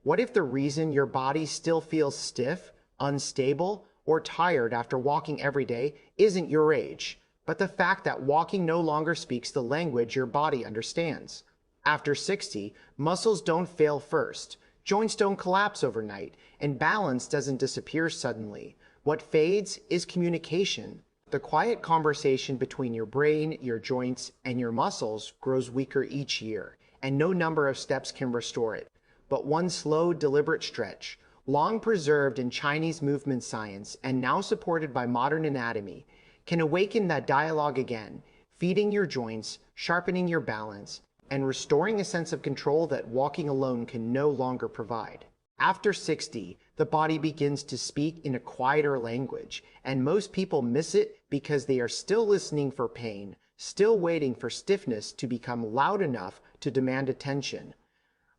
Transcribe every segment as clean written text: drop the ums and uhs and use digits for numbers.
What if the reason your body still feels stiff, unstable, or tired after walking every day isn't your age, but the fact that walking no longer speaks the language your body understands? After 60, muscles don't fail first, joints don't collapse overnight, and balance doesn't disappear suddenly. What fades is communication. The quiet conversation between your brain, your joints, and your muscles grows weaker each year, and no number of steps can restore it. But one slow, deliberate stretch, long preserved in Chinese movement science and now supported by modern anatomy, can awaken that dialogue again, feeding your joints, sharpening your balance, and restoring a sense of control that walking alone can no longer provide. After 60, the body begins to speak in a quieter language, and most people miss it because they are still listening for pain, still waiting for stiffness to become loud enough to demand attention.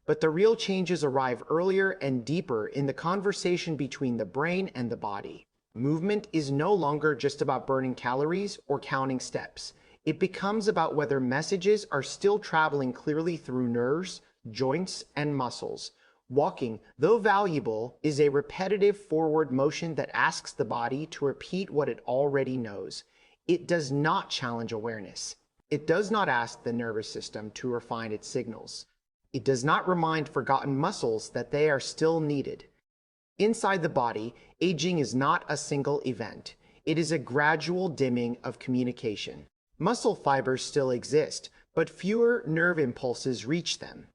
But the real changes arrive earlier and deeper in the conversation between the brain and the body. Movement is no longer just about burning calories or counting steps. It becomes about whether messages are still traveling clearly through nerves, joints, and muscles. Walking, though valuable, is a repetitive forward motion that asks the body to repeat what it already knows. It does not challenge awareness. It does not ask the nervous system to refine its signals. It does not remind forgotten muscles that they are still needed. Inside the body, aging is not a single event. It is a gradual dimming of communication. Muscle fibers still exist, but fewer nerve impulses reach them.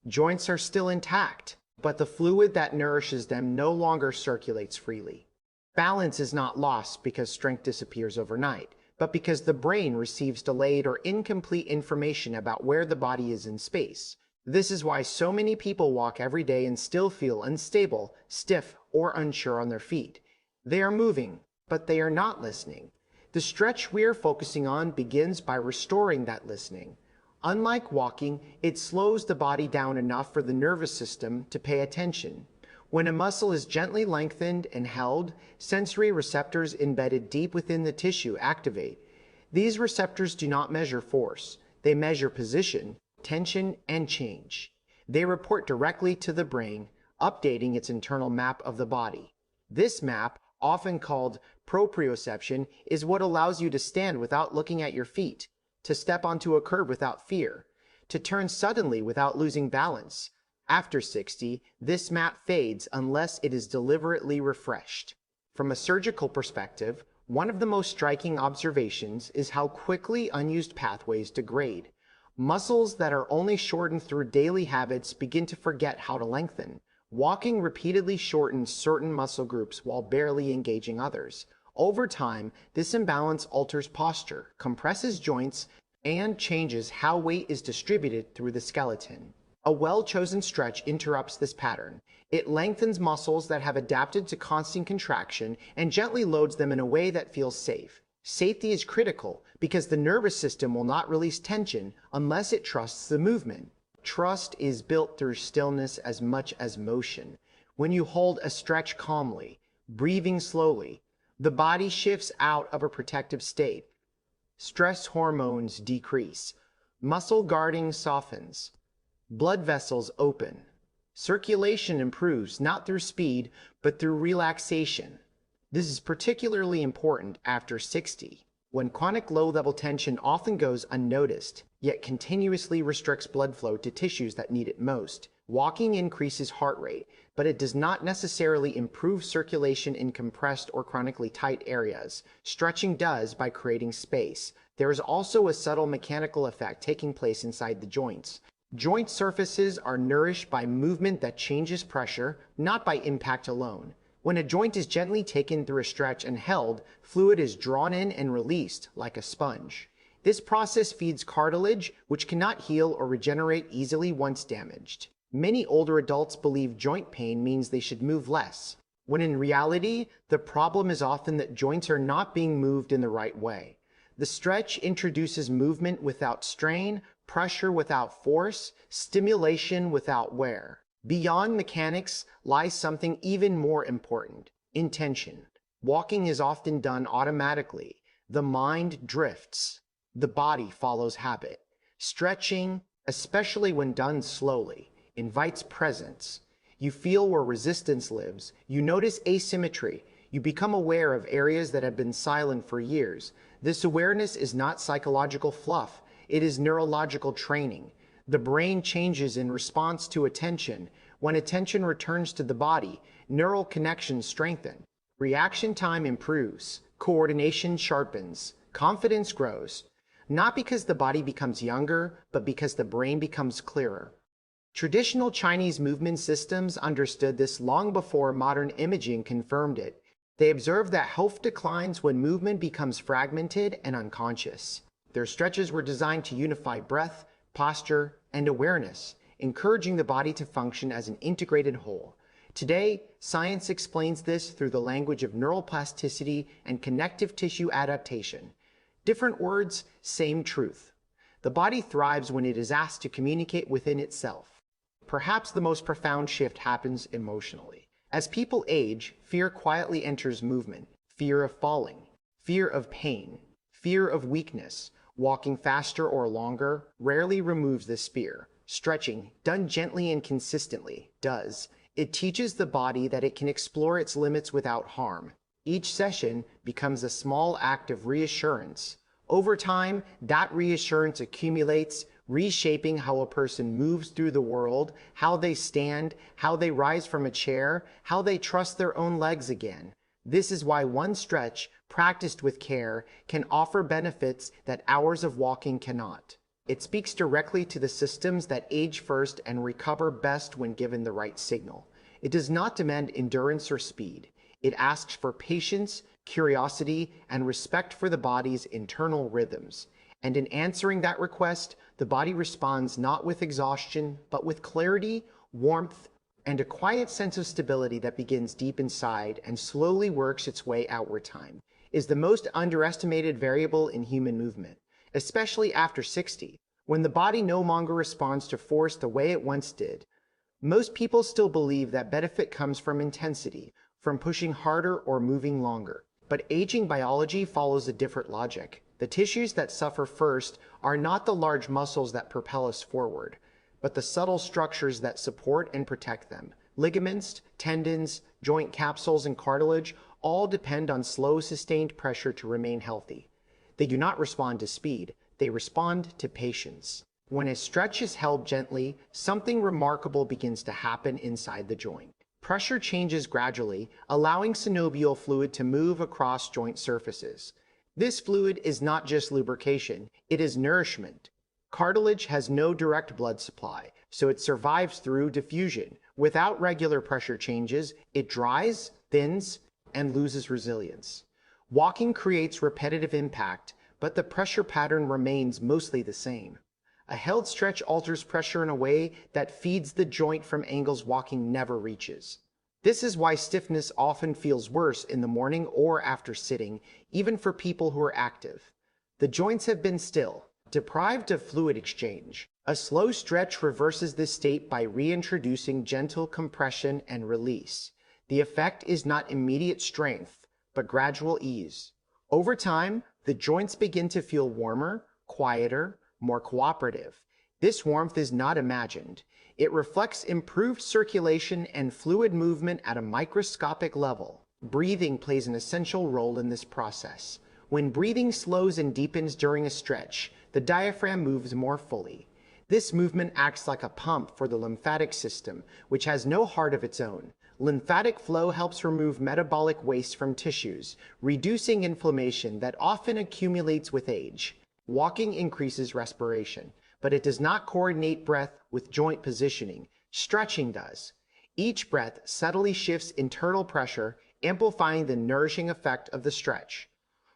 Joints are still intact, but the fluid that nourishes them no longer circulates freely. Balance is not lost because strength disappears overnight, but because the brain receives delayed or incomplete information about where the body is in space. This is why so many people walk every day and still feel unstable, stiff, or unsure on their feet. They are moving, but they are not listening. The stretch we are focusing on begins by restoring that listening. Unlike walking, it slows the body down enough for the nervous system to pay attention. When a muscle is gently lengthened and held, sensory receptors embedded deep within the tissue activate. These receptors do not measure force. They measure position, tension, and change. They report directly to the brain, updating its internal map of the body. This map, often called proprioception, is what allows you to stand without looking at your feet, to step onto a curb without fear, to turn suddenly without losing balance. After 60, this map fades unless it is deliberately refreshed. From a surgical perspective, one of the most striking observations is how quickly unused pathways degrade. Muscles that are only shortened through daily habits begin to forget how to lengthen. Walking repeatedly shortens certain muscle groups while barely engaging others. Over time, this imbalance alters posture, compresses joints, and changes how weight is distributed through the skeleton. A well-chosen stretch interrupts this pattern. It lengthens muscles that have adapted to constant contraction and gently loads them in a way that feels safe. Safety is critical because the nervous system will not release tension unless it trusts the movement. Trust is built through stillness as much as motion. When you hold a stretch calmly, breathing slowly, the body shifts out of a protective state. Stress hormones decrease. Muscle guarding softens. Blood vessels open. Circulation improves not through speed, but through relaxation. This is particularly important after 60, when chronic low-level tension often goes unnoticed, yet continuously restricts blood flow to tissues that need it most. Walking increases heart rate, but it does not necessarily improve circulation in compressed or chronically tight areas. Stretching does by creating space. There is also a subtle mechanical effect taking place inside the joints. Joint surfaces are nourished by movement that changes pressure, not by impact alone. When a joint is gently taken through a stretch and held, fluid is drawn in and released like a sponge. This process feeds cartilage, which cannot heal or regenerate easily once damaged. Many older adults believe joint pain means they should move less, when in reality, the problem is often that joints are not being moved in the right way. The stretch introduces movement without strain, pressure without force, stimulation without wear. Beyond mechanics lies something even more important: intention. Walking is often done automatically. The mind drifts. The body follows habit. Stretching, especially when done slowly, invites presence. You feel where resistance lives. You notice asymmetry. You become aware of areas that have been silent for years. This awareness is not psychological fluff. It is neurological training. The brain changes in response to attention. When attention returns to the body, neural connections strengthen. Reaction time improves. Coordination sharpens. Confidence grows. Not because the body becomes younger, but because the brain becomes clearer. Traditional Chinese movement systems understood this long before modern imaging confirmed it. They observed that health declines when movement becomes fragmented and unconscious. Their stretches were designed to unify breath, posture, and awareness, encouraging the body to function as an integrated whole. Today, science explains this through the language of neural plasticity and connective tissue adaptation. Different words, same truth. The body thrives when it is asked to communicate within itself. Perhaps the most profound shift happens emotionally. As people age, fear quietly enters movement. Fear of falling, fear of pain, fear of weakness. Walking faster or longer rarely removes this fear. Stretching, done gently and consistently, does. It teaches the body that it can explore its limits without harm. Each session becomes a small act of reassurance. Over time, that reassurance accumulates, reshaping how a person moves through the world, how they stand, how they rise from a chair, how they trust their own legs again. This is why one stretch, practiced with care, can offer benefits that hours of walking cannot. It speaks directly to the systems that age first and recover best when given the right signal. It does not demand endurance or speed. It asks for patience, curiosity, and respect for the body's internal rhythms. And in answering that request, the body responds not with exhaustion, but with clarity, warmth, and a quiet sense of stability that begins deep inside and slowly works its way outward. Time is the most underestimated variable in human movement, especially after 60, when the body no longer responds to force the way it once did. Most people still believe that benefit comes from intensity, from pushing harder or moving longer. But aging biology follows a different logic. The tissues that suffer first are not the large muscles that propel us forward, but the subtle structures that support and protect them. Ligaments, tendons, joint capsules, and cartilage all depend on slow, sustained pressure to remain healthy. They do not respond to speed, they respond to patience. When a stretch is held gently, something remarkable begins to happen inside the joint. Pressure changes gradually, allowing synovial fluid to move across joint surfaces. This fluid is not just lubrication, it is nourishment. Cartilage has no direct blood supply, so it survives through diffusion. Without regular pressure changes, it dries, thins, and loses resilience. Walking creates repetitive impact, but the pressure pattern remains mostly the same. A held stretch alters pressure in a way that feeds the joint from angles walking never reaches. This is why stiffness often feels worse in the morning or after sitting, even for people who are active. The joints have been still, deprived of fluid exchange. A slow stretch reverses this state by reintroducing gentle compression and release. The effect is not immediate strength, but gradual ease. Over time, the joints begin to feel warmer, quieter, more cooperative. This warmth is not imagined. It reflects improved circulation and fluid movement at a microscopic level. Breathing plays an essential role in this process. When breathing slows and deepens during a stretch, the diaphragm moves more fully. This movement acts like a pump for the lymphatic system, which has no heart of its own. Lymphatic flow helps remove metabolic waste from tissues, reducing inflammation that often accumulates with age. Walking increases respiration, but it does not coordinate breath with joint positioning. Stretching does. Each breath subtly shifts internal pressure, amplifying the nourishing effect of the stretch.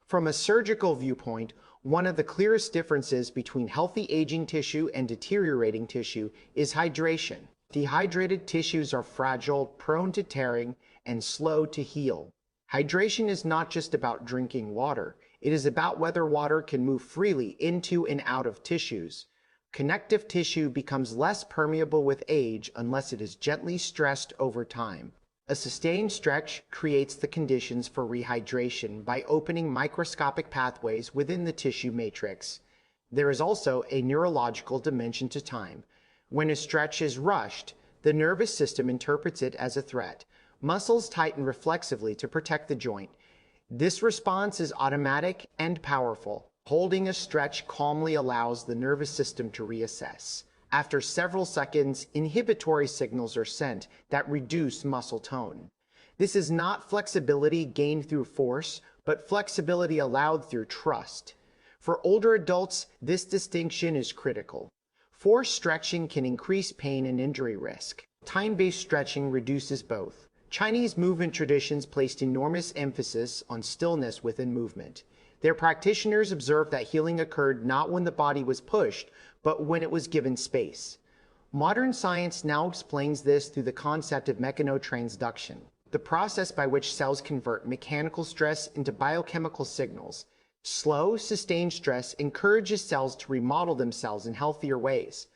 From a surgical viewpoint, one of the clearest differences between healthy aging tissue and deteriorating tissue is hydration. Dehydrated tissues are fragile, prone to tearing, and slow to heal. Hydration is not just about drinking water. It is about whether water can move freely into and out of tissues. Connective tissue becomes less permeable with age unless it is gently stressed over time. A sustained stretch creates the conditions for rehydration by opening microscopic pathways within the tissue matrix. There is also a neurological dimension to time. When a stretch is rushed, The nervous system interprets it as a threat. Muscles tighten reflexively to protect the joint. This response is automatic and powerful. Holding a stretch calmly allows the nervous system to reassess. After several seconds, inhibitory signals are sent that reduce muscle tone. This is not flexibility gained through force, but flexibility allowed through trust. For older adults, this distinction is critical. Forced stretching can increase pain and injury risk. Time-based stretching reduces both. Chinese movement traditions placed enormous emphasis on stillness within movement. Their practitioners observed that healing occurred not when the body was pushed, but when it was given space. Modern science now explains this through the concept of mechanotransduction, the process by which cells convert mechanical stress into biochemical signals. Slow, sustained stress encourages cells to remodel themselves in healthier ways.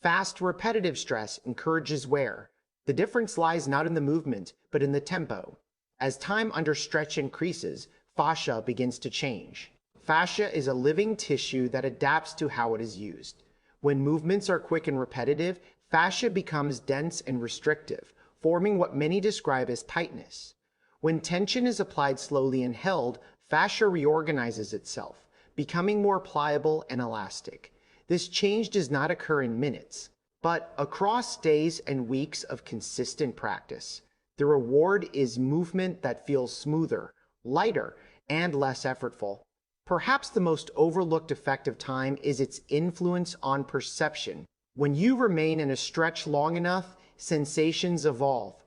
Fast, repetitive stress encourages wear. The difference lies not in the movement, but in the tempo. As time under stretch increases, fascia begins to change. Fascia is a living tissue that adapts to how it is used. When movements are quick and repetitive, fascia becomes dense and restrictive, forming what many describe as tightness. When tension is applied slowly and held, fascia reorganizes itself, becoming more pliable and elastic. This change does not occur in minutes, but across days and weeks of consistent practice. The reward is movement that feels smoother, lighter, and less effortful. Perhaps the most overlooked effect of time is its influence on perception. When you remain in a stretch long enough, sensations evolve.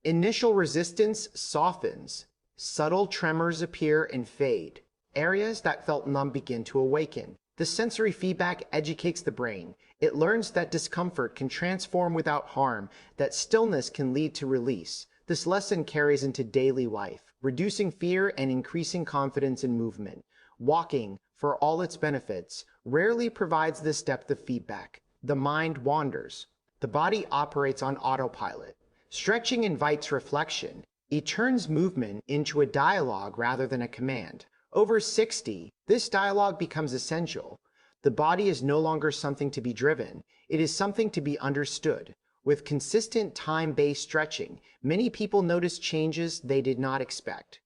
Initial resistance softens. Subtle tremors appear and fade. Areas that felt numb begin to awaken. The sensory feedback educates the brain. It learns that discomfort can transform without harm, that stillness can lead to release. This lesson carries into daily life, reducing fear and increasing confidence in movement. Walking, for all its benefits, rarely provides this depth of feedback. The mind wanders. The body operates on autopilot. Stretching invites reflection. It turns movement into a dialogue rather than a command. Over 60, this dialogue becomes essential. The body is no longer something to be driven. It is something to be understood. With consistent time-based stretching, many people notice changes they did not expect.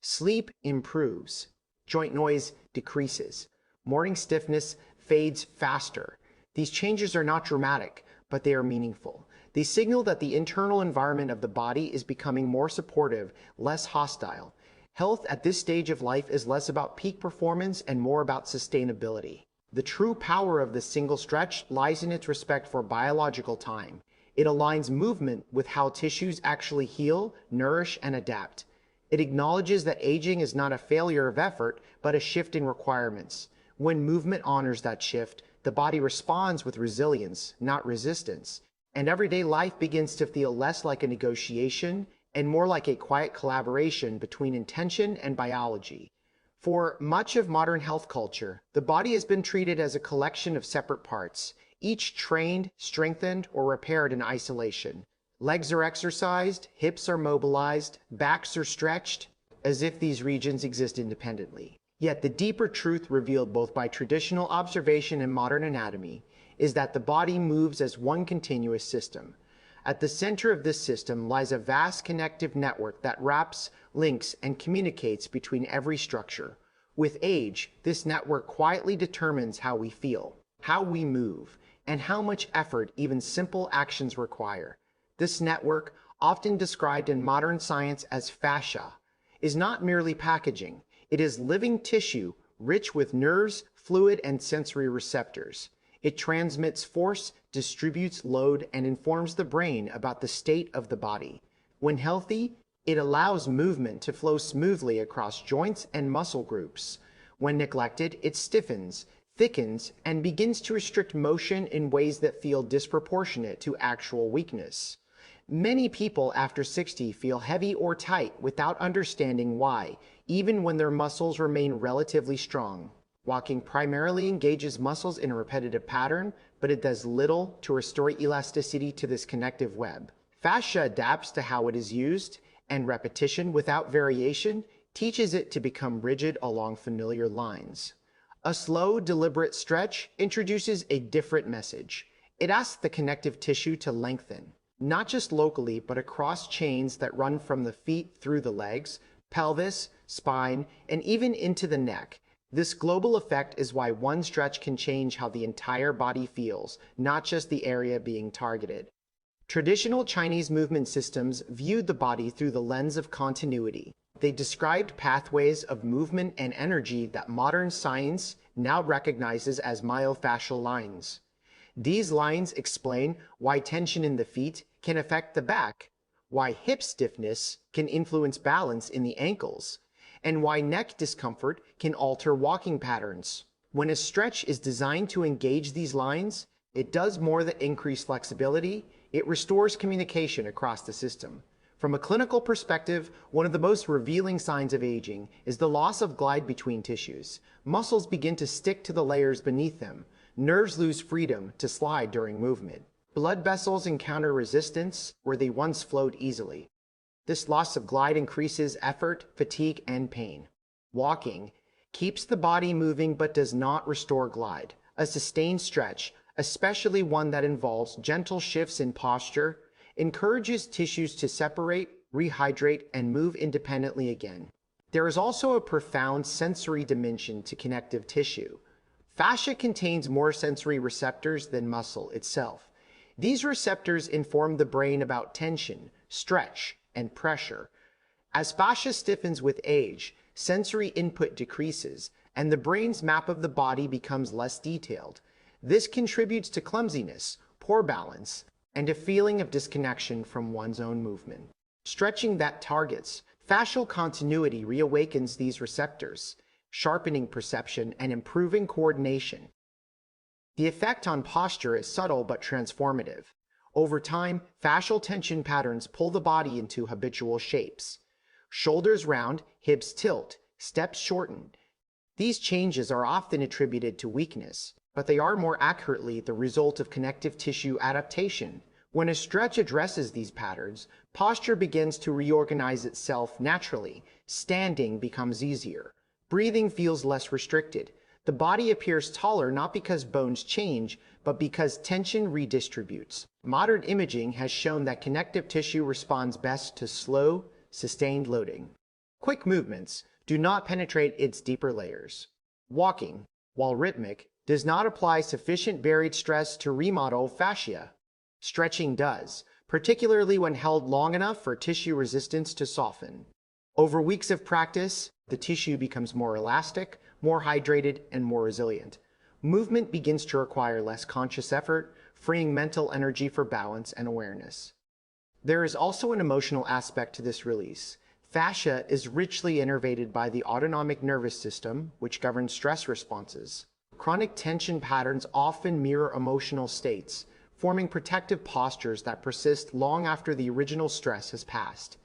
Sleep improves. Joint noise decreases. Morning stiffness fades faster. These changes are not dramatic, but they are meaningful. They signal that the internal environment of the body is becoming more supportive, less hostile. Health at this stage of life is less about peak performance and more about sustainability. The true power of the single stretch lies in its respect for biological time. It aligns movement with how tissues actually heal, nourish, and adapt. It acknowledges that aging is not a failure of effort, but a shift in requirements. When movement honors that shift, the body responds with resilience, not resistance. And everyday life begins to feel less like a negotiation and more like a quiet collaboration between intention and biology. For much of modern health culture, the body has been treated as a collection of separate parts, each trained, strengthened, or repaired in isolation. Legs are exercised, hips are mobilized, backs are stretched, as if these regions exist independently. Yet the deeper truth revealed both by traditional observation and modern anatomy is that the body moves as one continuous system. At the center of this system lies a vast connective network that wraps, links, and communicates between every structure. With age, this network quietly determines how we feel, how we move, and how much effort even simple actions require. This network, often described in modern science as fascia, is not merely packaging. It is living tissue, rich with nerves, fluid, and sensory receptors. It transmits force, distributes load, and informs the brain about the state of the body. When healthy, it allows movement to flow smoothly across joints and muscle groups. When neglected, it stiffens, thickens, and begins to restrict motion in ways that feel disproportionate to actual weakness. Many people after 60 feel heavy or tight without understanding why, even when their muscles remain relatively strong. Walking primarily engages muscles in a repetitive pattern, but it does little to restore elasticity to this connective web. Fascia adapts to how it is used, and repetition without variation teaches it to become rigid along familiar lines. A slow, deliberate stretch introduces a different message. It asks the connective tissue to lengthen. not just locally, but across chains that run from the feet through the legs, pelvis, spine, and even into the neck. This global effect is why one stretch can change how the entire body feels, not just the area being targeted. Traditional Chinese movement systems viewed the body through the lens of continuity. They described pathways of movement and energy that modern science now recognizes as myofascial lines. These lines explain why tension in the feet can affect the back, why hip stiffness can influence balance in the ankles, and why neck discomfort can alter walking patterns. When a stretch is designed to engage these lines, it does more than increase flexibility, it restores communication across the system. From a clinical perspective, one of the most revealing signs of aging is the loss of glide between tissues. Muscles begin to stick to the layers beneath them. Nerves lose freedom to slide during movement. Blood vessels encounter resistance where they once flowed easily. This loss of glide increases effort, fatigue, and pain. Walking keeps the body moving but does not restore glide. A sustained stretch, especially one that involves gentle shifts in posture, encourages tissues to separate, rehydrate, and move independently again. There is also a profound sensory dimension to connective tissue. Fascia contains more sensory receptors than muscle itself. These receptors inform the brain about tension, stretch, and pressure. As fascia stiffens with age, sensory input decreases, and the brain's map of the body becomes less detailed. This contributes to clumsiness, poor balance, and a feeling of disconnection from one's own movement. Stretching that targets fascial continuity reawakens these receptors, sharpening perception and improving coordination. The effect on posture is subtle but transformative. Over time, fascial tension patterns pull the body into habitual shapes. Shoulders round, hips tilt, steps shorten. These changes are often attributed to weakness, but they are more accurately the result of connective tissue adaptation. When a stretch addresses these patterns, posture begins to reorganize itself naturally. Standing becomes easier. Breathing feels less restricted. The body appears taller not because bones change, but because tension redistributes. Modern imaging has shown that connective tissue responds best to slow, sustained loading. Quick movements do not penetrate its deeper layers. Walking, while rhythmic, does not apply sufficient buried stress to remodel fascia. Stretching does, particularly when held long enough for tissue resistance to soften. Over weeks of practice, the tissue becomes more elastic, more hydrated, and more resilient. Movement begins to require less conscious effort, freeing mental energy for balance and awareness. There is also an emotional aspect to this release. Fascia is richly innervated by the autonomic nervous system, which governs stress responses. Chronic tension patterns often mirror emotional states, forming protective postures that persist long after the original stress has passed.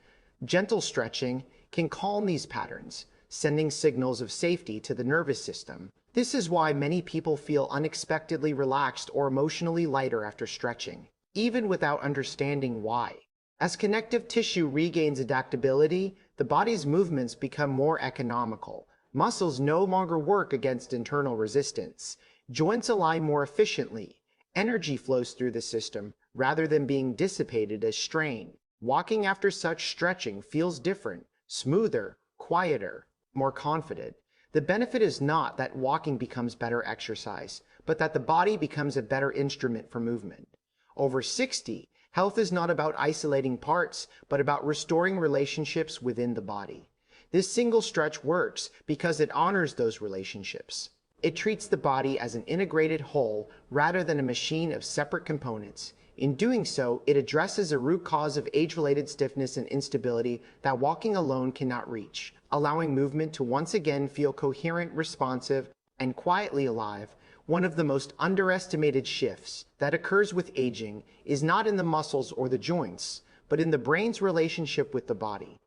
Gentle stretching can calm these patterns, sending signals of safety to the nervous system. This is why many people feel unexpectedly relaxed or emotionally lighter after stretching, even without understanding why. As connective tissue regains adaptability, the body's movements become more economical. Muscles no longer work against internal resistance. Joints align more efficiently. Energy flows through the system rather than being dissipated as strain. Walking after such stretching feels different, smoother, quieter, more confident. The benefit is not that walking becomes better exercise, but that the body becomes a better instrument for movement. Over 60, health is not about isolating parts, but about restoring relationships within the body. This single stretch works because it honors those relationships. It treats the body as an integrated whole rather than a machine of separate components. In doing so, it addresses a root cause of age-related stiffness and instability that walking alone cannot reach, allowing movement to once again feel coherent, responsive, and quietly alive. One of the most underestimated shifts that occurs with aging is not in the muscles or the joints, but in the brain's relationship with the body.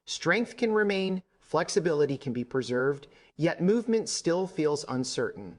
Strength can remain, flexibility can be preserved, yet movement still feels uncertain.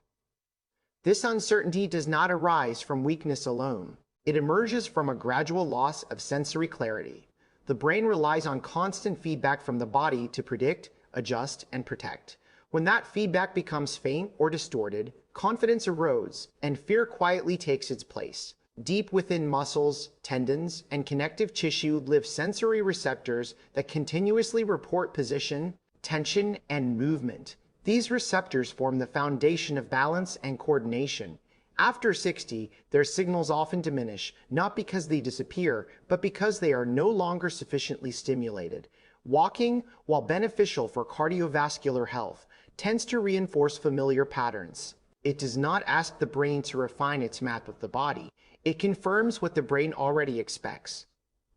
This uncertainty does not arise from weakness alone. It emerges from a gradual loss of sensory clarity. The brain relies on constant feedback from the body to predict, adjust, and protect. When that feedback becomes faint or distorted, confidence erodes, and fear quietly takes its place. Deep within muscles, tendons, and connective tissue live sensory receptors that continuously report position, tension, and movement. These receptors form the foundation of balance and coordination. After 60, their signals often diminish, not because they disappear, but because they are no longer sufficiently stimulated. Walking, while beneficial for cardiovascular health, tends to reinforce familiar patterns. It does not ask the brain to refine its map of the body. It confirms what the brain already expects.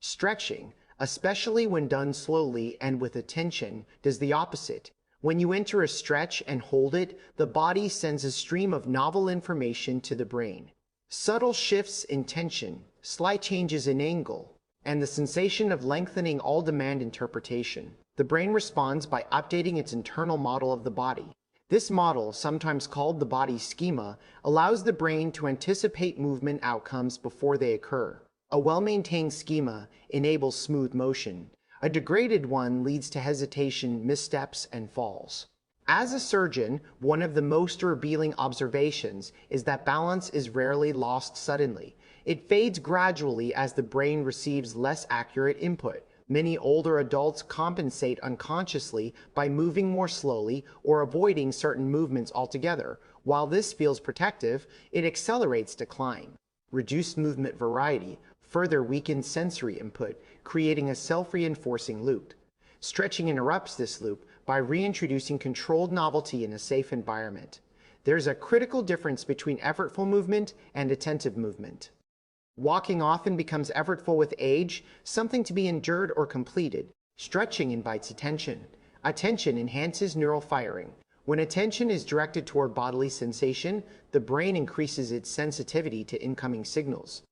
Stretching, especially when done slowly and with attention, does the opposite. When you enter a stretch and hold it, the body sends a stream of novel information to the brain. Subtle shifts in tension, slight changes in angle, and the sensation of lengthening all demand interpretation. The brain responds by updating its internal model of the body. This model, sometimes called the body schema, allows the brain to anticipate movement outcomes before they occur. A well-maintained schema enables smooth motion. A degraded one leads to hesitation, missteps, and falls. As a surgeon, one of the most revealing observations is that balance is rarely lost suddenly. It fades gradually as the brain receives less accurate input. Many older adults compensate unconsciously by moving more slowly or avoiding certain movements altogether. While this feels protective, it accelerates decline. Reduced movement variety further weakens sensory input, creating a self-reinforcing loop. Stretching interrupts this loop by reintroducing controlled novelty in a safe environment. There's a critical difference between effortful movement and attentive movement. Walking often becomes effortful with age, something to be endured or completed. Stretching invites attention. Attention enhances neural firing. When attention is directed toward bodily sensation, the brain increases its sensitivity to incoming signals.